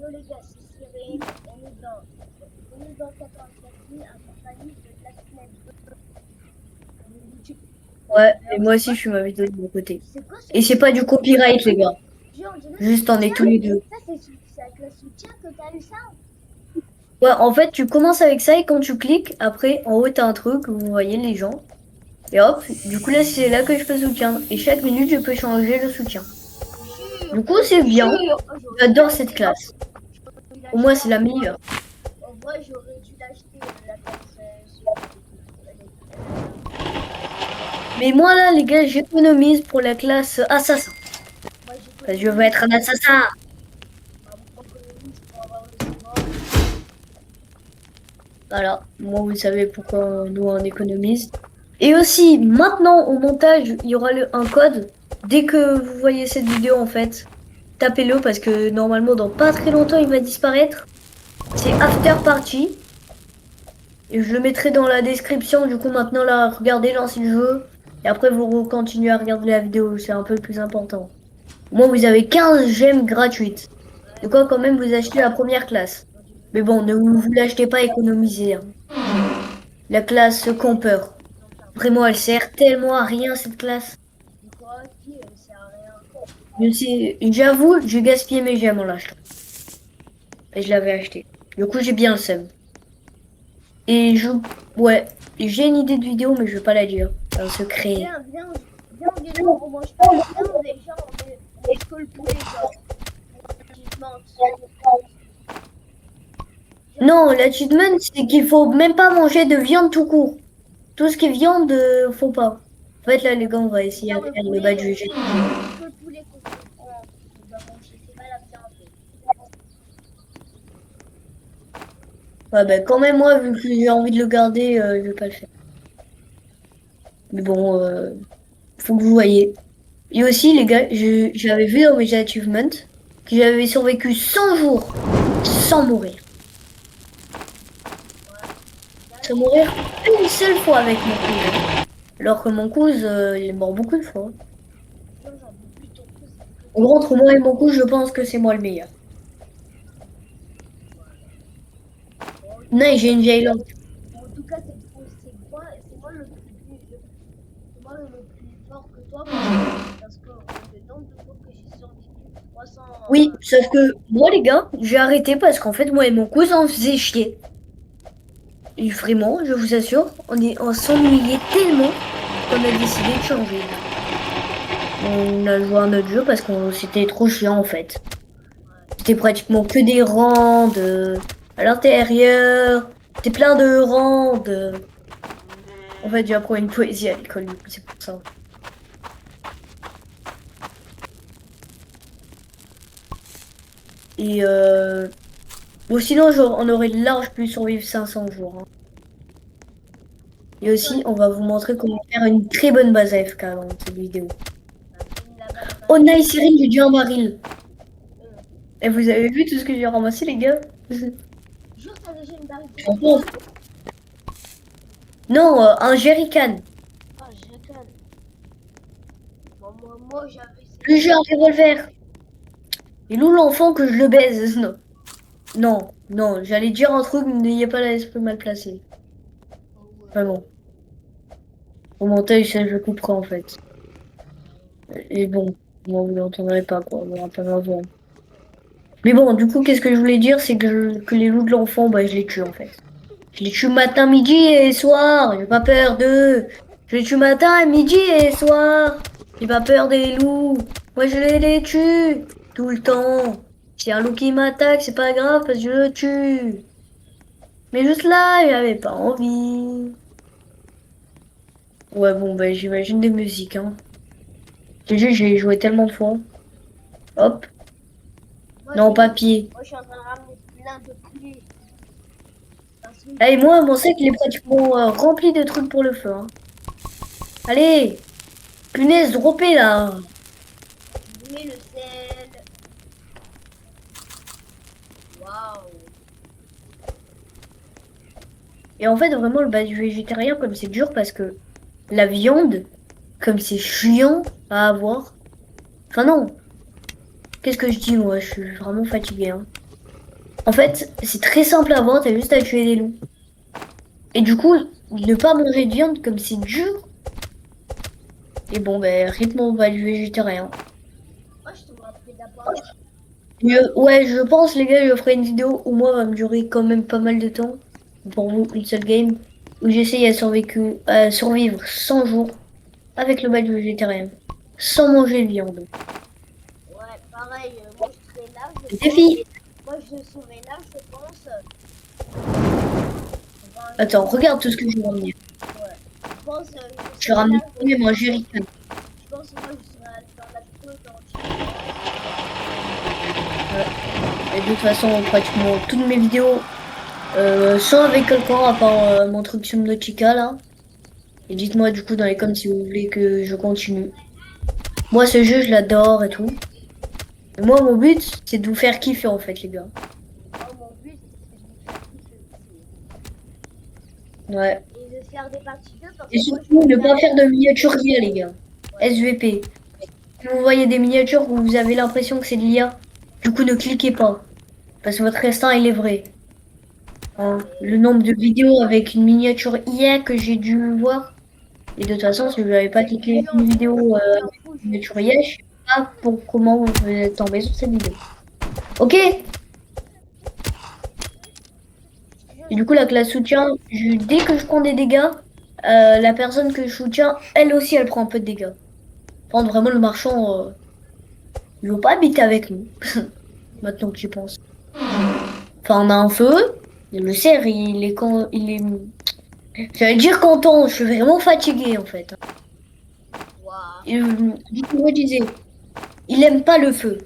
Yo les gars, c'est Cyril, on est dans 84 000 accompagné de la fenêtre. Ouais, et moi aussi je suis ma vidéo de mon côté. C'est quoi ce Et c'est pas du copyright, les gars. jeu? On dirait Juste on est tous les deux. ça, c'est avec le soutien que t'as eu ça? Ouais, en fait, tu commences avec ça et quand tu cliques, après, en haut, t'as un truc où vous voyez les gens. Et hop, du coup, là, c'est là que je peux soutien. Et chaque minute, je peux changer le soutien. Jure, Du coup, c'est bien. oh, j'aurais dû J'adore l'acheter. cette classe. J'aurais dû Pour moi, l'acheter. c'est la meilleure. En vrai, j'aurais dû l'acheter la classe. Mais moi, là, les gars, j'économise pour la classe assassin. Moi, Parce que je veux être un assassin. j'économise pour avoir le sport. Voilà. Moi, vous savez pourquoi nous, on économise. Et aussi, maintenant, au montage, il y aura un code. Dès que vous voyez cette vidéo, en fait, tapez-le parce que normalement, dans pas très longtemps, il va disparaître. C'est After Party. Et je le mettrai dans la description. Du coup, maintenant, là, regardez, lancez le jeu. Et après, vous continuez à regarder la vidéo. C'est un peu le plus important. Moi, vous avez 15 gemmes gratuites. De quoi, quand même, vous achetez la première classe. Mais bon, ne vous l'achetez pas, économisez, hein. La classe campeur. Vraiment, elle sert tellement à rien, cette classe. Quoi qui sert à rien. Je sais, j'avoue, j'ai gaspillé mes gemmes en l'achetant. Et je l'avais acheté. Du coup, j'ai bien le seum. Et ouais, j'ai une idée de vidéo, mais je vais pas la dire. C'est un secret. Viens, on mange pas la viande, déjà, on mange que le poulet, genre. Achievement. Non, l'achievement, c'est qu'il faut même pas manger de viande tout court. Tout ce qui est viande, faut pas. En fait, là, les gars, on va essayer Genre de le faire le poulet, bas du jeu. que le poulet qu'on doit manger, c'est pas la viande. Ouais, ben, quand même, moi, vu que j'ai envie de le garder, je vais pas le faire. Mais bon, faut que vous voyez. Et aussi, les gars, j'avais vu dans mes achievements que j'avais survécu 100 jours sans mourir. Sans mourir une seule fois avec mon cousin. Alors que mon cousin, il est mort beaucoup de fois. Genre, j'en veux plus ton pouce. En gros, entre moi et mon cousin, je pense que c'est moi le meilleur. Non, j'ai une vieille lampe. En tout cas, c'est moi c'est moi le plus fort que toi parce que le nombre de fois que j'ai survécu 300. Oui, sauf que moi, les gars, j'ai arrêté parce qu'en fait, moi et mon cousin, on faisait chier. Et vraiment, je vous assure, on s'ennuyait tellement qu'on a décidé de changer. On a joué à notre jeu parce que c'était trop chiant en fait. C'était pratiquement que des rangs à l'intérieur. C'était plein de rangs. En fait, j'ai appris une poésie à l'école, du coup, c'est pour ça. Et bon, sinon, genre, on aurait large pu survivre 500 jours, hein. Et aussi, on va vous montrer comment faire une très bonne base AFK dans cette vidéo. Oh nice, Cyril, j'ai dit un baril. Et vous avez vu tout ce que j'ai ramassé, les gars? Jure, t'as déjà une barre de Franchement, non, un jerrycan. Ah, je déconne. Moi j'avais. Plus j'ai un revolver. Et où l'enfant que je le baise? Non, non, non, j'allais dire un truc, mais n'ayez pas l'esprit mal placé. Vraiment. Au montage, ça, je couperai en fait. Et bon, moi, vous l'entendrez pas, quoi. On va pas m'avoir. Mais bon, du coup, qu'est-ce que je voulais dire, c'est que les loups de l'enfant, bah, je les tue en fait. Je les tue matin, midi et soir. J'ai pas peur d'eux. Je les tue matin, midi et soir. J'ai pas peur des loups. Moi, je les tue tout le temps. Si un loup qui m'attaque, c'est pas grave parce que je le tue. Mais juste là, j'avais pas envie. Ouais, bon, bah, j'imagine des musiques, hein. J'ai joué tellement de fois. Hop. Non, papier. Moi je suis en train de ramener plein de poulets. Allez, moi, mon sac, il est pratiquement rempli de trucs pour le feu, hein. Allez, punaise, droppez là. Je mets le sel. Waouh. Et en fait, vraiment, le bas du végétarien, comme c'est dur, parce que la viande, comme c'est chiant à avoir. Enfin, non. Qu'est-ce que je dis, moi? Je suis vraiment fatiguée, hein. En fait, c'est très simple à voir, t'as juste à tuer des loups. Et du coup, ne pas manger de viande comme c'est dur. Et bon, ben, rythme, on va du végétarien. Moi, je t'aurais appris d'abord. Ouais, je pense, les gars, je ferai une vidéo où moi, va me durer quand même pas mal de temps. Pour vous, une seule game. Où j'essaye à survivre 100 jours avec le badge végétarien. Sans manger de viande. Ouais, pareil, moi je serais là, je pense. Défi. Moi je serais là, je pense. Un Attends, jour, regarde tout ce que je vais ramener. ouais. Je pense, je Je vais serais ramener là, quand même un jerrycan. je pense, moi je serais dans la côte entière. Et de toute façon, pratiquement toutes mes vidéos sont avec quelqu'un, à part mon truc Subnautica là. Et dites-moi du coup dans les commentaires si vous voulez que je continue. Moi, ce jeu, je l'adore et tout. Et moi, mon but, c'est de vous faire kiffer en fait, les gars. Moi, mon but, c'est de me faire kiffer Ouais. aussi. Et de faire des parties 2 parce Et que moi je surtout, me ne pas fais faire de miniatures l'IA, les gars. ouais. SVP. Si vous voyez des miniatures où vous avez l'impression que c'est de l'IA, du coup, ne cliquez pas. Parce que votre instinct, il est vrai. Hein. Le nombre de vidéos avec une miniature IA que j'ai dû voir. Et de toute façon, si vous n'avez pas cliqué une vidéo Je m'en avec fous, une miniature IA, je sais pas pour comment vous êtes tombé sur cette vidéo. Ok? Et du coup, la classe soutien, dès que je prends des dégâts, la personne que je soutiens, elle aussi, elle prend un peu de dégâts. Par contre, vraiment, le marchand, il veut pas habiter avec nous. Maintenant que j'y pense. Enfin, on a un feu. Et le cerf, j'allais dire content. Je suis vraiment fatiguée, en fait. Waouh. Et, du coup, je disais, il aime pas le feu.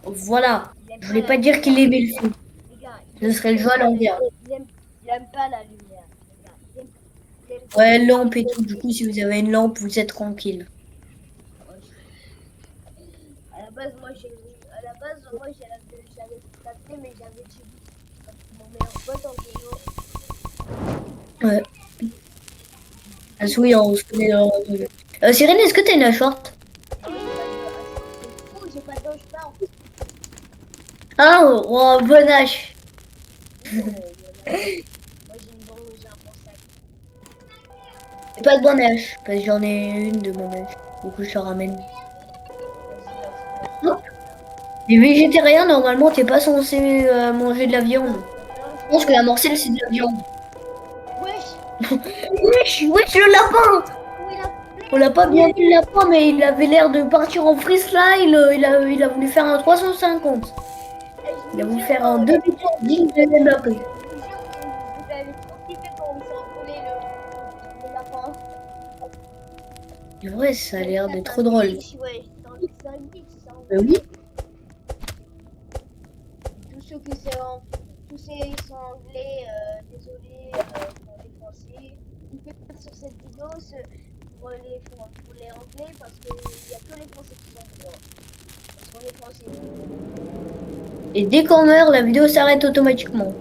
Voilà. Il aime Je pas voulais la pas dire qu'il aimait le feu. les gars, Ce serait le jeu à l'envers. il aime pas la lumière. Les gars. Il aime pas. Ouais, lampe et tout. Du coup, si vous avez une lampe, vous êtes tranquille. À la base, j'avais tapé, mais j'avais tué mon meilleur pote en Ouais. Ah, oui, on se connaît dans le jeu. Cyril, est-ce que t'as une short? j'ai pas d'ange pas. Ah, oh, bon âge. Moi, j'ai une bombe, j'ai un bon sac. J'ai pas de bon âge, parce que j'en ai une de bon âge. Du coup, je te ramène. Vas-y, Non. Les végétariens, normalement, t'es pas censé manger de la viande. Je pense que la morcelle, c'est de la viande. Wesh, Wesh, wesh, le lapin! où il a On l'a pas bien vu le lapin, mais il avait l'air de partir en freestyle. Il a voulu faire un 350. Il a voulu faire un 2 vitesses digne de Mbappé. Je vous jure que vous avez trop kiffé quand on s'est envolé le lapin. C'est vrai, ça a l'air d'être C'est trop un drôle. glitch, ouais. C'est un glitch, c'est un Oui. Tous ceux qui sont, tous ceux qui sont anglais, désolé pour les français. N'oubliez pas sur cette vidéo pour les anglais parce qu'il n'y a que les français qui sont droits. Parce qu'on est français. Et dès qu'on meurt, la vidéo s'arrête automatiquement.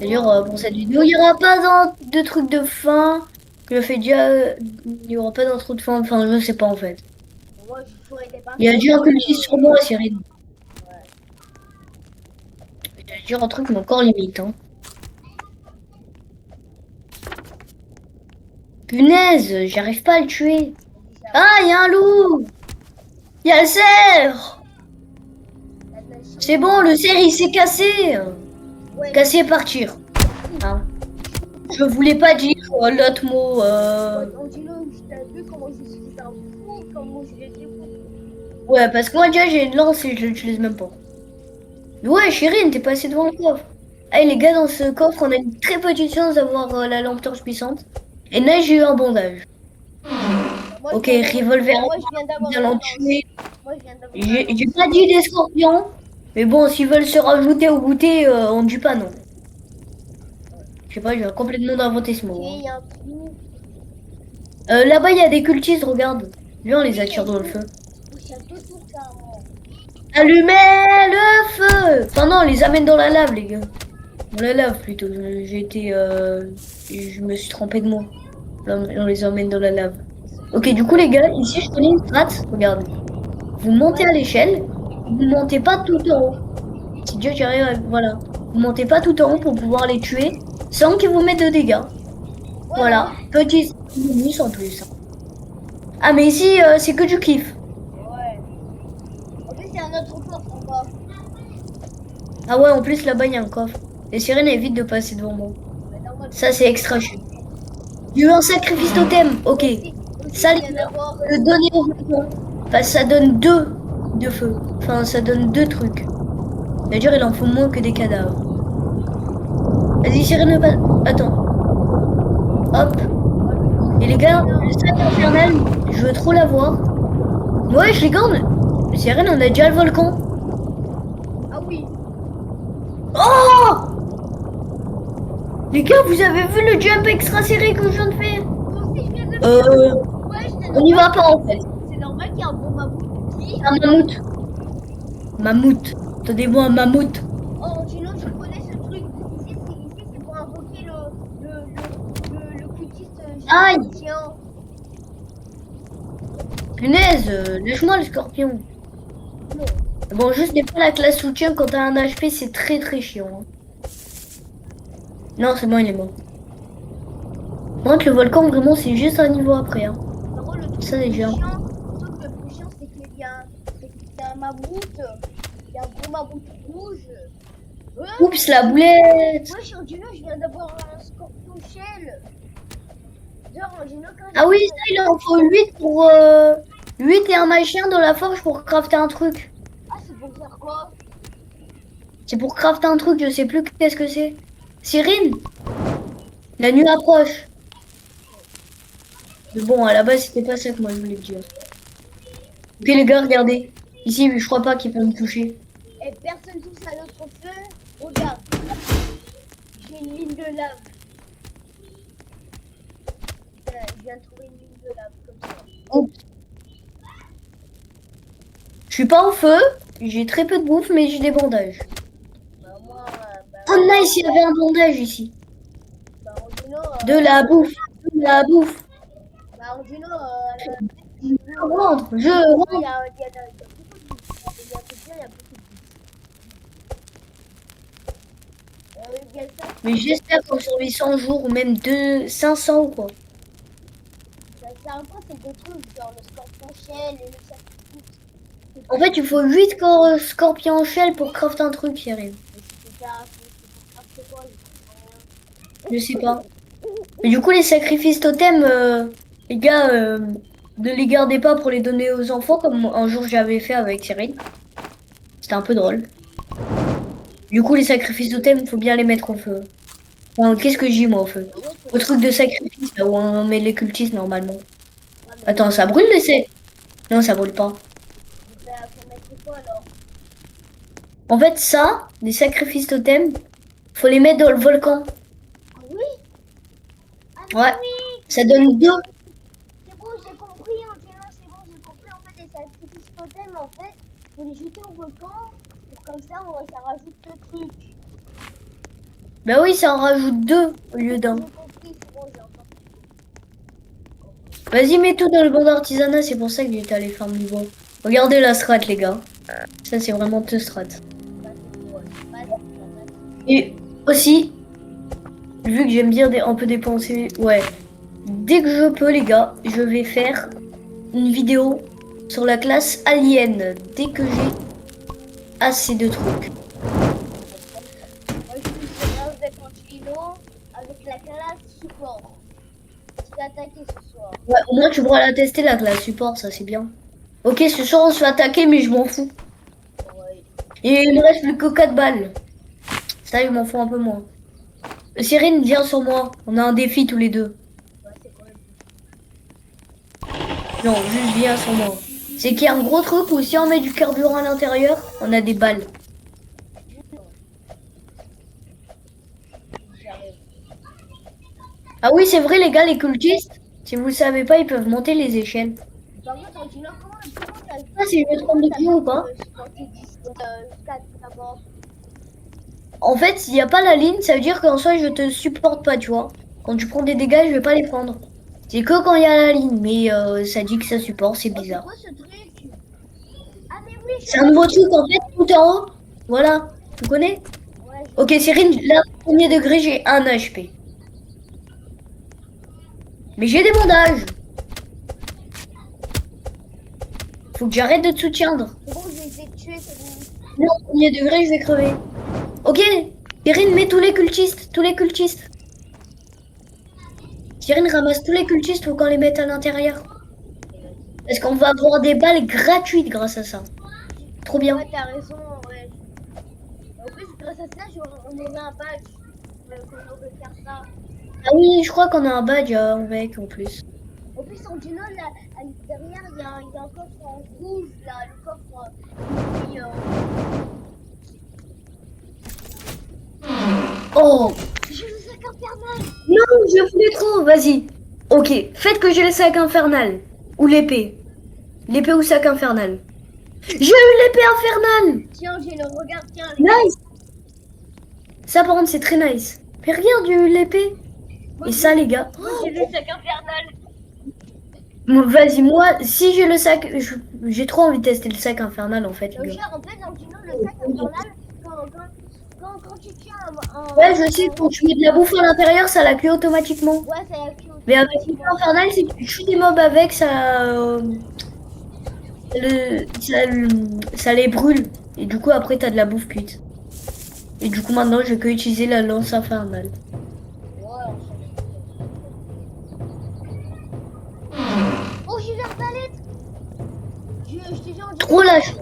D'ailleurs, pour cette vidéo, il n'y aura pas de truc de fin. Que je fais déjà. Il n'y aura pas d'intro de fin. Enfin, je sais pas en fait. Moi, je ferai des parties. Il y a déjà un cultiste sur moi, Cyril. Ouais. Je vais dire un truc, mais encore limite. Hein. Punaise, j'arrive pas à le tuer. Ah, il y a un loup! Il y a le cerf! C'est bon, le cerf il s'est cassé! Ouais. Cassé et partir. Hein. Je voulais pas dire l'autre mot. Angelo, t'as vu comment je suis un fou, comment je l'ai fait fou. Ouais, parce que moi déjà j'ai une lance et je l'utilise même pas. Ouais, Chérine, t'es passé devant le coffre. Hey les gars, dans ce coffre, on a une très petite chance d'avoir la lampe torche puissante. Et là, j'ai eu un bondage. Moi, Ok, je viens d'avoir- revolver, moi, je viens d'avoir bien une l'en lance. tuer. Moi, je viens d'avoir J'ai pas dit des scorpions. Mais bon, s'ils veulent se rajouter au goûter, on ne dit pas non. Je sais pas, j'ai complètement inventé ce mot. Ok, Hein. il y a un trou. Là-bas, il y a des cultistes, regarde. Lui, on les attire dans le feu. Il y a deux tours carrément. Allumez le feu! Enfin non, on les amène dans la lave, les gars. Dans la lave, plutôt. J'ai été... Je me suis trompé de mot. On les emmène dans la lave. Ok, du coup, les gars, ici, je connais une strat. Regarde. Vous montez à l'échelle. Vous montez pas tout en haut. Si Dieu, j'arrive à... Voilà. Vous montez pas tout en haut pour pouvoir les tuer sans qu'ils vous mettent de dégâts. Ouais, Voilà. Petit bonus en plus. Ah, mais ici, c'est que du kiff. Ouais. En plus, il y a un autre porte en bas. Ah ouais, en plus, là-bas, il y a un coffre. Les sirènes évitent de passer devant moi. Mais normalement, Ça, c'est extra chiant. Il y a eu un sacrifice totem. Ok. aussi, Ça, il les vient gars, d'avoir. le donner au volcan. Enfin, ça donne 2 de feu. Enfin, ça donne 2 trucs. C'est-à-dire, il en faut moins que des cadavres. Vas-y, sirène, attends. Hop. Et les gars, le sac infernal, je veux trop l'avoir. Ouais, je les garde. Sirène, on a déjà le volcan. Ah oui. Oh! Les gars, vous avez vu le jump extra serré que je viens de faire? Moi aussi, je viens de le faire. Ouais, On n'y va pas en fait. c'est normal qu'il y a un bon mammouth qui. Un mammouth. Mammouth. Attendez-moi un mammouth. Oh, sinon, je connais ce truc. Ici, c'est pour invoquer le cultiste Aïe. géant. Punaise, lâche-moi le scorpion. Non. Bon, juste des fois la classe soutien quand t'as un HP, c'est très très chiant. Hein. Non, c'est bon, il est mort. Par contre, le volcan, vraiment, c'est juste un niveau après. Hein. Par contre, le truc Ça, le plus déjà. chiant, le truc le plus chiant, c'est qu'il y a un mammouth. Il y a un gros mammouth rouge. Ouais, Oups, la boulette. moi, chez Angelo, je viens d'avoir un scorpion shell. Genre, Angelo, quand Ah oui, ça, il en faut 8 pour... 8 et un machin dans la forge pour crafter un truc. Ah, c'est pour faire quoi? C'est pour crafter un truc, je sais plus qu'est-ce que c'est. Cyrine, la nuit approche. Mais bon, à la base, c'était pas ça que moi je voulais dire. Ok les gars, regardez. Ici, je crois pas qu'il peut me toucher. Et personne touche à notre feu. Regarde. J'ai une ligne de lave. Je viens de trouver une ligne de lave comme ça. Oups. Je suis pas au feu, j'ai très peu de bouffe, mais j'ai des bandages. Bah, moi, Oh nice, il y avait un bandage ici. Angelo, De la bouffe, de la bouffe. Angelo, Je rentre, je il y a, rentre. il y a beaucoup de bouffe. Il y a beaucoup de il y a ça, Mais j'espère qu'on survit 100 jours ou même 500 ou quoi. c'est un peu ces deux trucs, genre le scorpion shell et le sacrifice. En fait, il faut 8 scorpions en shell pour crafter un truc, Cyril. Mais c'est ça, c'est quoi, Je sais pas. Mais du coup, les sacrifices totems, les gars, ne les gardez pas pour les donner aux enfants comme un jour j'avais fait avec Cyril. C'était un peu drôle. Du coup, les sacrifices totems, il faut bien les mettre au feu. Enfin, qu'est-ce que j'ai moi au feu? Au truc de sacrifice, là où on met les cultistes normalement. Attends, ça brûle l'essai? Non, ça brûle pas. Faut mettre quoi alors? En fait, ça, les sacrifices totems, faut les mettre dans le volcan. Ah oui? Ah Ouais. oui! Ça donne 2. C'est bon, j'ai compris, Angelo, c'est bon, j'ai compris. En fait, les sacrifices totems, en fait, faut les jeter au volcan. Pour comme ça, ça rajoute le truc. Bah oui, ça en rajoute 2 au lieu d'un. J'ai compris, c'est bon, j'ai encore. Vas-y, mets tout dans le banc d'artisanat, c'est pour ça que j'étais allé faire du bois. Regardez la strat, les gars. Ça, c'est vraiment deux strat. Et aussi, vu que j'aime bien un peu dépenser, ouais. Dès que je peux, les gars, je vais faire une vidéo sur la classe alien. Dès que j'ai assez de trucs. Moi, je suis sur avec Angelo avec la classe support. Je vais attaquer ce soir. Ouais, au moins, tu pourras la tester, la classe support, ça, c'est bien. Ok, ce soir, on se fait attaquer, mais je m'en fous. Ouais. Et il me reste plus que 4 balles. Ça, je m'en fous un peu moins. Cyrine, viens sur moi. On a un défi tous les deux. Ouais, c'est quand même. Non, juste viens sur moi. C'est qu'il y a un gros truc où si on met du carburant à l'intérieur, on a des balles. J'arrive. Ah oui, c'est vrai, les gars, les cultistes, si vous le savez pas, ils peuvent monter les échelles. Par contre, Angelo, comment t'as vu? Ah, si je me trompe de pied ou pas? Supporter 10, 4 d'abord. En fait, s'il n'y a pas la ligne, ça veut dire qu'en soi, je te supporte pas, tu vois. Quand tu prends des dégâts, je vais pas les prendre. C'est que quand il y a la ligne, mais ça dit que ça supporte, c'est Oh, c'est bizarre. quoi ce truc? Ah, mais oui, C'est un nouveau truc, en fait, tout en haut. Voilà, Tu connais? Ouais, Ok, Cyrine, là, premier degré, j'ai 1 HP. Mais j'ai des bandages. Faut que j'arrête de te soutiendre. c'est bon, je les ai tués, c'est bon. Non, premier degré, je vais crever. Ok, Cyrine, mets tous les cultistes, tous les cultistes. Cyrine, ramasse tous les cultistes, faut qu'on les mette à l'intérieur. Parce qu'on va avoir des balles gratuites grâce à ça. Trop bien. Ouais, t'as raison, ouais. En plus, grâce à ça, on aurait un badge. Qu'on aurait faire ça. Ah oui, je crois qu'on a un badge avec en plus. En plus, en Gino, là, derrière, il y a un coffre en rouge, là, le coffre qui, Oh je le sac infernal. non, je voulais trop, vas-y. Ok, faites que j'ai le sac infernal. Ou l'épée. L'épée ou sac infernal. J'ai eu l'épée infernale. Tiens, Gino, regarde, tiens. Nice. Ça par contre c'est très nice. Mais regarde, j'ai eu l'épée. Moi, Et ça les gars. moi, j'ai le sac infernal. Vas-y, moi, si j'ai le sac, j'ai trop envie de tester le sac infernal en fait, les gars. Regarde, en fait, dans Gino, le sac infernal, quand tu tiens Ouais, je sais, quand tu mets de la bouffe à l'intérieur, ça la cuit automatiquement. Ouais, ça y a plus. Mais avec l'épée infernale, si tu tues des mobs avec, ça les brûle. Et du coup, après, t'as de la bouffe cuite. Et du coup, maintenant, je vais que utiliser la lance infernale. Ouais, oh, j'ai l'arbalète. Je te jure, Trop lâche.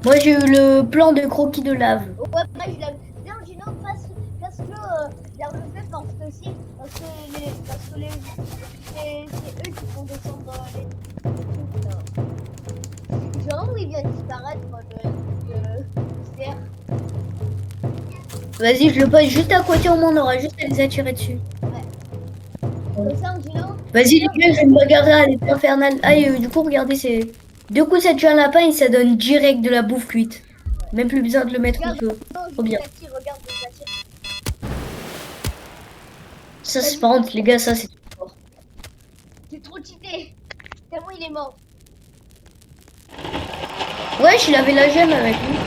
Moi, j'ai eu le plan de croquis de lave. ouais, bah, je l'avais. Viens, Gino, parce que l'arme fait parce que si, parce que c'est eux qui font descendre les trucs là. Genre où ils viennent disparaître de terre. Vas-y, je le pose juste à côté, au moins on aura juste à les attirer dessus. Comme ça, Gino. Vas-y, les gars, je vais me regarder à l'épée infernale. Ah, et, du coup, regardez, c'est. Du coup, ça tue un lapin et ça donne direct de la bouffe cuite. Même plus besoin de le mettre au Regarde, feu. non, Trop bien. je regarde, je t'attire. Ça, c'est par contre, les gars, ça, c'est trop fort. C'est trop cheaté. Tellement il est mort. Wesh, il avait la gemme avec lui.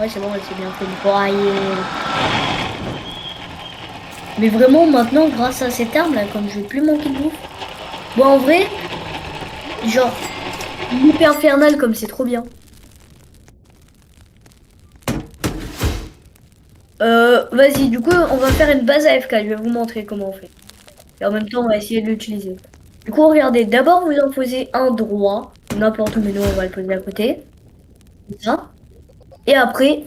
Ouais, c'est bon, elle s'est bien fait broyer. Mais vraiment, maintenant, grâce à cette arme là, comme je vais plus manquer de bouffe. Bon, en vrai, genre, l'épée infernale, comme c'est trop bien. Vas-y, du coup, on va faire une base AFK. Je vais vous montrer comment on fait. Et en même temps, on va essayer de l'utiliser. Du coup, regardez, d'abord, vous en posez un droit. N'importe où, mais nous, on va le poser à côté. Comme ça. Et après,